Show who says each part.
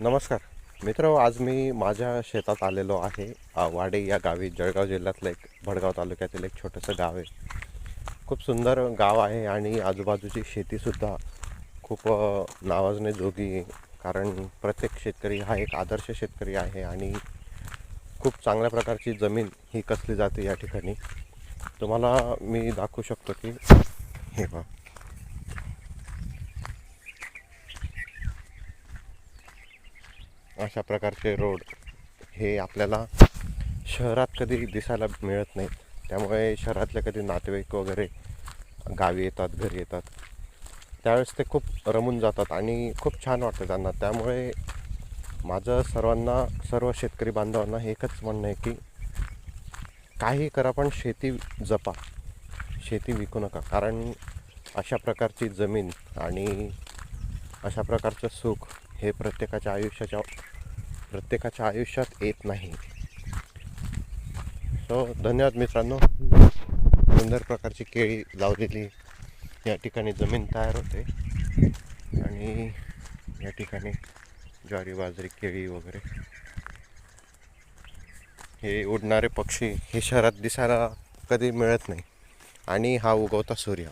Speaker 1: नमस्कार मित्र, आज मी माझ्या शेतात आलेलो आहे. वाडे या गावी, जळगाव जिल्ह्यातलं एक भडगाव तालुक्यातील एक छोटंसं गाव आहे. खूप सुंदर गाव आहे आणि आजूबाजूची शेतीसुद्धा खूप नावाजणे जोगी आहे. कारण प्रत्येक शेतकरी हा एक आदर्श शेतकरी आहे आणि खूप चांगल्या प्रकारची जमीन ही कसली जाते या ठिकाणी. तुम्हाला मी दाखवू शकतो की हे बघा, अशा प्रकारचे रोड हे आपल्याला शहरात कधी दिसायला मिळत नाहीत. त्यामुळे शहरातले कधी नातेवाईक वगैरे गावी येतात, घरी येतात, त्यावेळेस ते खूप रमून जातात आणि खूप छान वाटतं त्यांना. त्यामुळे माझं सर्व शेतकरी बांधवांना एकच म्हणणं आहे की काही करा पण शेती जपा, शेती विकू नका. कारण अशा प्रकारची जमीन आणि अशा प्रकारचं सुख हे प्रत्येकाच्या आयुष्यात येत नाही. सो धन्यवाद मित्रांनो. सुंदर प्रकारची केळी लावलेली या ठिकाणी जमीन तयार होते आणि या ठिकाणी ज्वारी, बाजरी, केळी वगैरे हे उडणारे पक्षी हे शहरात दिसायला कधी मिळत नाही. आणि हा उगवता सूर्य.